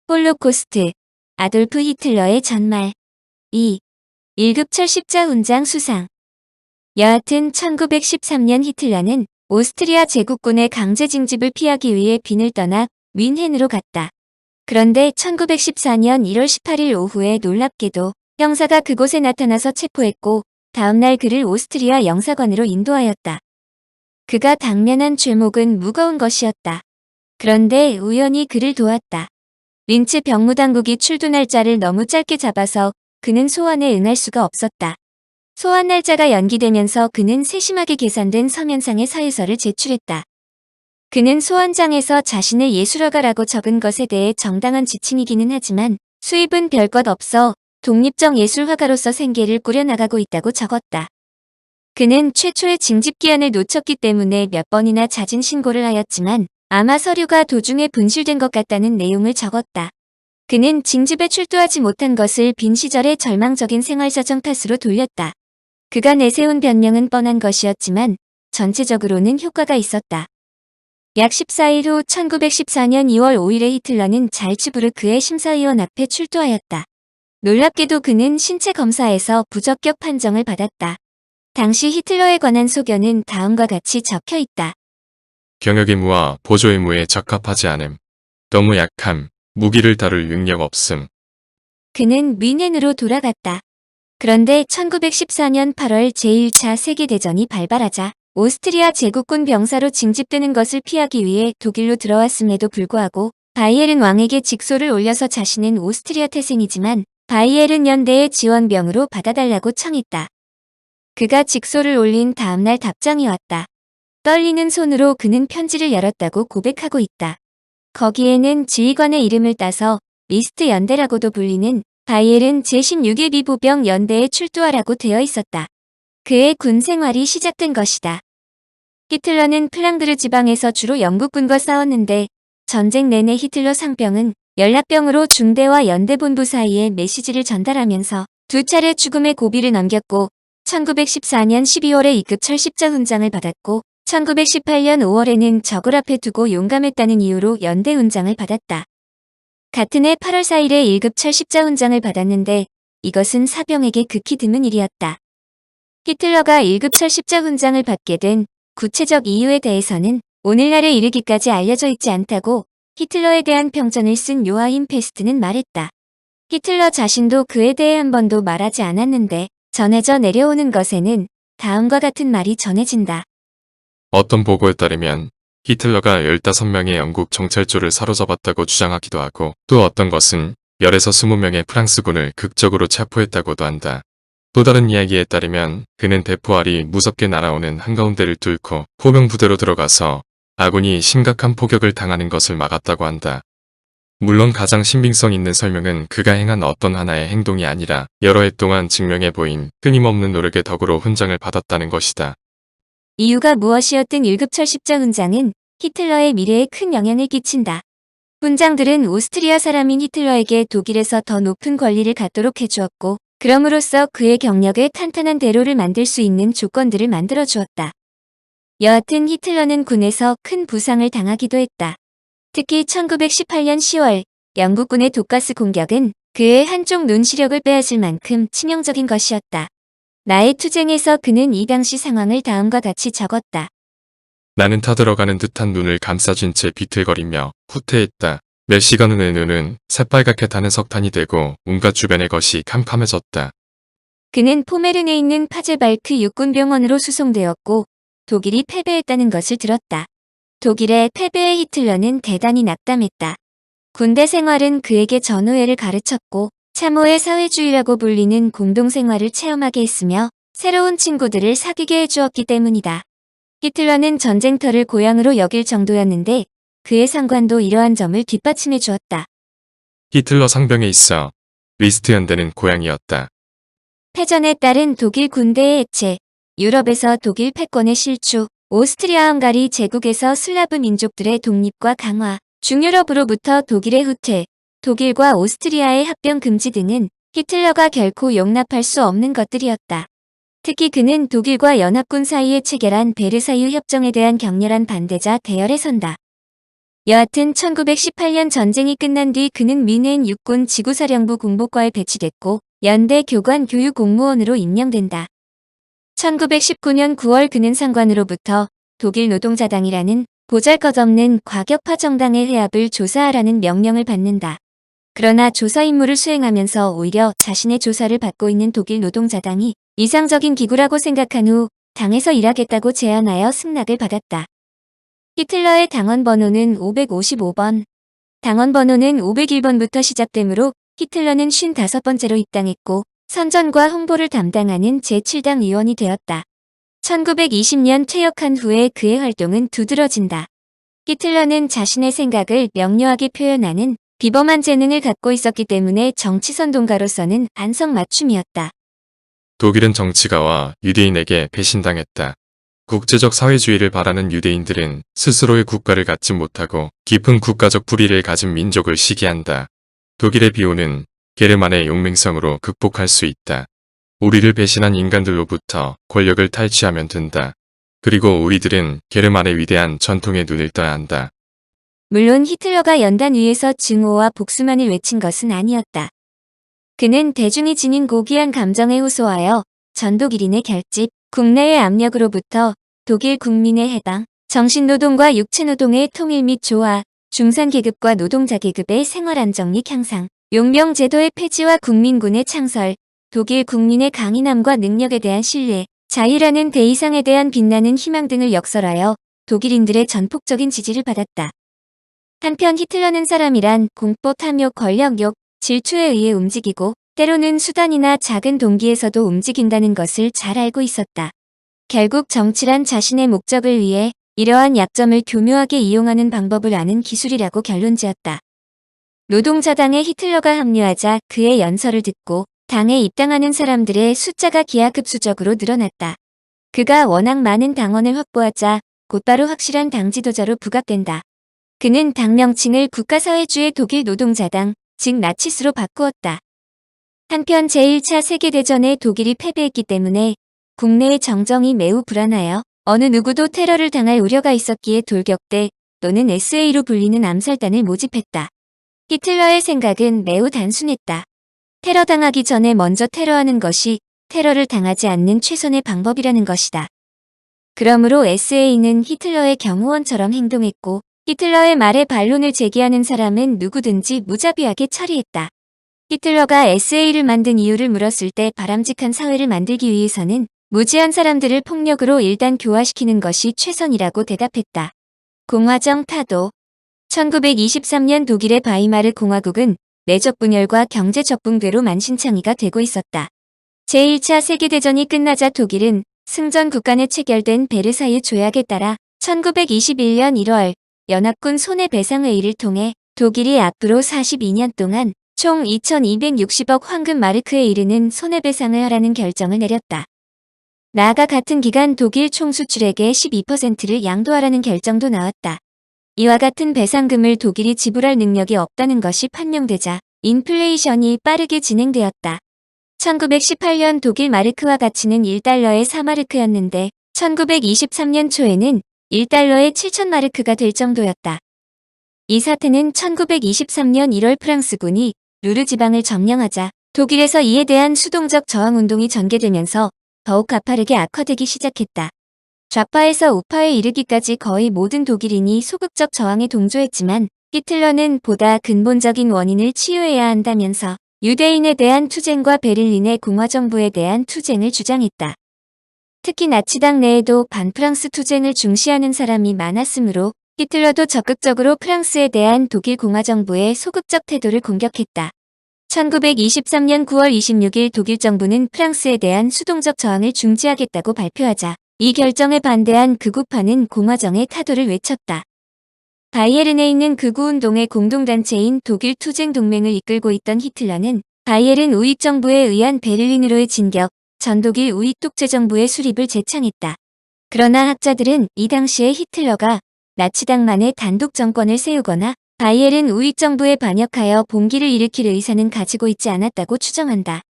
홀로코스트, 아돌프 히틀러의 전말. 2. 1급 철십자 훈장 수상. 여하튼 1913년 히틀러는 오스트리아 제국군의 강제 징집을 피하기 위해 빈을 떠나 뮌헨으로 갔다. 그런데 1914년 1월 18일 오후에 놀랍게도 형사가 그곳에 나타나서 체포했고 다음날 그를 오스트리아 영사관으로 인도하였다. 그가 당면한 죄목은 무거운 것이었다. 그런데 우연히 그를 도왔다. 린츠 병무당국이 출두 날짜를 너무 짧게 잡아서 그는 소환에 응할 수가 없었다. 소환 날짜가 연기되면서 그는 세심하게 계산된 서면상의 사유서를 제출했다. 그는 소환장에서 자신을 예술가라고 적은 것에 대해 정당한 지칭이기는 하지만 수입은 별것 없어 독립적 예술화가로서 생계를 꾸려나가고 있다고 적었다. 그는 최초의 징집기한을 놓쳤기 때문에 몇 번이나 자진 신고를 하였지만 아마 서류가 도중에 분실된 것 같다는 내용을 적었다. 그는 징집에 출두하지 못한 것을 빈 시절의 절망적인 생활사정 탓으로 돌렸다. 그가 내세운 변명은 뻔한 것이었지만 전체적으로는 효과가 있었다. 약 14일 후 1914년 2월 5일에 히틀러는 잘츠부르크의 심사위원 앞에 출두하였다. 놀랍게도 그는 신체 검사에서 부적격 판정을 받았다. 당시 히틀러에 관한 소견은 다음과 같이 적혀 있다. 경역 의무와 보조 의무에 적합하지 않음. 너무 약함. 무기를 다룰 능력 없음. 그는 뮌헨으로 돌아갔다. 그런데 1914년 8월 제1차 세계대전이 발발하자 오스트리아 제국군 병사로 징집되는 것을 피하기 위해 독일로 들어왔음에도 불구하고 바이에른 왕에게 직소를 올려서 자신은 오스트리아 태생이지만 바이에른 연대의 지원병으로 받아달라고 청했다. 그가 직소를 올린 다음날 답장이 왔다. 떨리는 손으로 그는 편지를 열었다고 고백하고 있다. 거기에는 지휘관의 이름을 따서 미스트 연대라고도 불리는 바이에른 제16예비 보병 연대에 출두하라고 되어 있었다. 그의 군 생활이 시작된 것이다. 히틀러는 플랑드르 지방에서 주로 영국군과 싸웠는데 전쟁 내내 히틀러 상병은 연락병으로 중대와 연대본부 사이에 메시지를 전달하면서 두 차례 죽음의 고비를 넘겼고 1914년 12월에 2급 철십자 훈장을 받았고 1918년 5월에는 적을 앞에 두고 용감했다는 이유로 연대 훈장을 받았다. 같은 해 8월 4일에 1급 철십자 훈장을 받았는데 이것은 사병에게 극히 드문 일이었다. 히틀러가 1급 철십자 훈장을 받게 된 구체적 이유에 대해서는 오늘날에 이르기까지 알려져 있지 않다고 히틀러에 대한 평전을 쓴 요하임 페스트는 말했다. 히틀러 자신도 그에 대해 한 번도 말하지 않았는데 전해져 내려오는 것에는 다음과 같은 말이 전해진다. 어떤 보고에 따르면 히틀러가 15명의 영국 정찰조를 사로잡았다고 주장하기도 하고 또 어떤 것은 10에서 20명의 프랑스군을 극적으로 체포했다고도 한다. 또 다른 이야기에 따르면 그는 대포알이 무섭게 날아오는 한가운데를 뚫고 포병부대로 들어가서 아군이 심각한 포격을 당하는 것을 막았다고 한다. 물론 가장 신빙성 있는 설명은 그가 행한 어떤 하나의 행동이 아니라 여러 해 동안 증명해 보인 끊임없는 노력의 덕으로 훈장을 받았다는 것이다. 이유가 무엇이었든 1급 철십자 훈장은 히틀러의 미래에 큰 영향을 끼친다. 훈장들은 오스트리아 사람인 히틀러에게 독일에서 더 높은 권리를 갖도록 해주었고 그럼으로써 그의 경력에 탄탄한 대로를 만들 수 있는 조건들을 만들어 주었다. 여하튼 히틀러는 군에서 큰 부상을 당하기도 했다. 특히 1918년 10월 영국군의 독가스 공격은 그의 한쪽 눈 시력을 빼앗을 만큼 치명적인 것이었다. 나의 투쟁에서 그는 이 당시 상황을 다음과 같이 적었다. 나는 타들어가는 듯한 눈을 감싸쥔 채 비틀거리며 후퇴했다. 몇 시간 후에 눈은 새빨갛게 타는 석탄이 되고 온갖 주변의 것이 캄캄해졌다. 그는 포메른에 있는 파제발크 육군병원으로 수송되었고 독일이 패배했다는 것을 들었다. 독일의 패배에 히틀러는 대단히 낙담했다. 군대 생활은 그에게 전우애를 가르쳤고 참호의 사회주의라고 불리는 공동생활을 체험하게 했으며 새로운 친구들을 사귀게 해주었기 때문이다. 히틀러는 전쟁터를 고향으로 여길 정도였는데 그의 상관도 이러한 점을 뒷받침해 주었다. 히틀러 상병에 있어 리스트 연대는 고향이었다. 패전에 따른 독일 군대의 해체, 유럽에서 독일 패권의 실추, 오스트리아-헝가리 제국에서 슬라브 민족들의 독립과 강화, 중유럽으로부터 독일의 후퇴, 독일과 오스트리아의 합병 금지 등은 히틀러가 결코 용납할 수 없는 것들이었다. 특히 그는 독일과 연합군 사이에 체결한 베르사유 협정에 대한 격렬한 반대자 대열에 선다. 여하튼 1918년 전쟁이 끝난 뒤 그는 뮌헨 육군 지구사령부 공보과에 배치됐고 연대 교관 교육 공무원으로 임명된다. 1919년 9월 그는 상관으로부터 독일 노동자당이라는 보잘것없는 과격파 정당의 해압을 조사하라는 명령을 받는다. 그러나 조사 임무를 수행하면서 오히려 자신의 조사를 받고 있는 독일 노동자당이 이상적인 기구라고 생각한 후 당에서 일하겠다고 제안하여 승낙을 받았다. 히틀러의 당원 번호는 555번. 당원 번호는 501번부터 시작되므로 히틀러는 55번째로 입당했고 선전과 홍보를 담당하는 제7당 의원이 되었다. 1920년 퇴역한 후에 그의 활동은 두드러진다. 히틀러는 자신의 생각을 명료하게 표현하는 비범한 재능을 갖고 있었기 때문에 정치 선동가로서는 안성맞춤이었다. 독일은 정치가와 유대인에게 배신당했다. 국제적 사회주의를 바라는 유대인들은 스스로의 국가를 갖지 못하고 깊은 국가적 불의를 가진 민족을 시기한다. 독일의 비호는 게르만의 용맹성으로 극복할 수 있다. 우리를 배신한 인간들로부터 권력을 탈취하면 된다. 그리고 우리들은 게르만의 위대한 전통에 눈을 떠야 한다. 물론 히틀러가 연단 위에서 증오와 복수만을 외친 것은 아니었다. 그는 대중이 지닌 고귀한 감정에 호소하여 전독일인의 결집, 국내의 압력으로부터 독일 국민의 해방, 정신노동과 육체노동의 통일 및 조화, 중산계급과 노동자계급의 생활안정 및 향상, 용병제도의 폐지와 국민군의 창설, 독일 국민의 강인함과 능력에 대한 신뢰, 자유라는 대이상에 대한 빛나는 희망 등을 역설하여 독일인들의 전폭적인 지지를 받았다. 한편 히틀러는 사람이란 공포, 탐욕, 권력욕, 질투에 의해 움직이고 때로는 수단이나 작은 동기에서도 움직인다는 것을 잘 알고 있었다. 결국 정치란 자신의 목적을 위해 이러한 약점을 교묘하게 이용하는 방법을 아는 기술이라고 결론지었다. 노동자당에 히틀러가 합류하자 그의 연설을 듣고 당에 입당하는 사람들의 숫자가 기하급수적으로 늘어났다. 그가 워낙 많은 당원을 확보하자 곧바로 확실한 당 지도자로 부각된다. 그는 당 명칭을 국가사회주의 독일 노동자당, 즉 나치스로 바꾸었다. 한편 제1차 세계대전에 독일이 패배했기 때문에 국내의 정정이 매우 불안하여 어느 누구도 테러를 당할 우려가 있었기에 돌격대 또는 SA로 불리는 암살단을 모집했다. 히틀러의 생각은 매우 단순했다. 테러 당하기 전에 먼저 테러하는 것이 테러를 당하지 않는 최선의 방법이라는 것이다. 그러므로 SA는 히틀러의 경호원처럼 행동했고 히틀러의 말에 반론을 제기하는 사람은 누구든지 무자비하게 처리했다. 히틀러가 SA를 만든 이유를 물었을 때 바람직한 사회를 만들기 위해서는 무지한 사람들을 폭력으로 일단 교화시키는 것이 최선이라고 대답했다. 공화정 타도 1923년 독일의 바이마르 공화국은 내적 분열과 경제 적붕대로 만신창이가 되고 있었다. 제1차 세계대전이 끝나자 독일은 승전 국간에 체결된 베르사유 조약에 따라 1921년 1월 연합군 손해배상회의를 통해 독일이 앞으로 42년 동안 총 2260억 황금 마르크에 이르는 손해배상을 하라는 결정을 내렸다. 나아가 같은 기간 독일 총수출액의 12%를 양도하라는 결정도 나왔다. 이와 같은 배상금을 독일이 지불할 능력이 없다는 것이 판명되자 인플레이션이 빠르게 진행되었다. 1918년 독일 마르크화 가치는 1달러에 4마르크였는데 1923년 초에는 1달러에 7,000마르크가 될 정도였다. 이 사태는 1923년 1월 프랑스군이 루르 지방을 점령하자 독일에서 이에 대한 수동적 저항운동이 전개되면서 더욱 가파르게 악화되기 시작했다. 좌파에서 우파에 이르기까지 거의 모든 독일인이 소극적 저항에 동조했지만 히틀러는 보다 근본적인 원인을 치유해야 한다면서 유대인에 대한 투쟁과 베를린의 공화정부에 대한 투쟁을 주장했다. 특히 나치당 내에도 반프랑스 투쟁을 중시하는 사람이 많았으므로 히틀러도 적극적으로 프랑스에 대한 독일 공화정부의 소극적 태도를 공격했다. 1923년 9월 26일 독일 정부는 프랑스에 대한 수동적 저항을 중지하겠다고 발표하자 이 결정에 반대한 극우파는 공화정의 타도를 외쳤다. 바이에른에 있는 극우운동의 공동단체인 독일 투쟁 동맹을 이끌고 있던 히틀러는 바이에른 우익정부에 의한 베를린으로의 진격, 전독일 우익 독재정부의 수립을 제창했다. 그러나 학자들은 이 당시에 히틀러가 나치당만의 단독 정권을 세우거나 바이에른 우익정부에 반역하여 봉기를 일으킬 의사는 가지고 있지 않았다고 추정한다.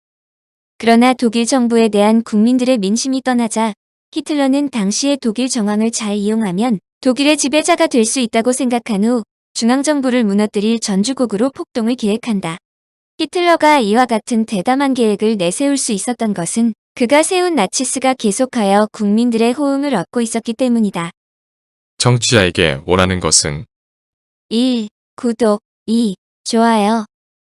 그러나 독일 정부에 대한 국민들의 민심이 떠나자 히틀러는 당시의 독일 정황을 잘 이용하면 독일의 지배자가 될 수 있다고 생각한 후 중앙정부를 무너뜨릴 전주곡으로 폭동을 기획한다. 히틀러가 이와 같은 대담한 계획을 내세울 수 있었던 것은 그가 세운 나치스가 계속하여 국민들의 호응을 얻고 있었기 때문이다. 청취자에게 원하는 것은 1. 구독 2. 좋아요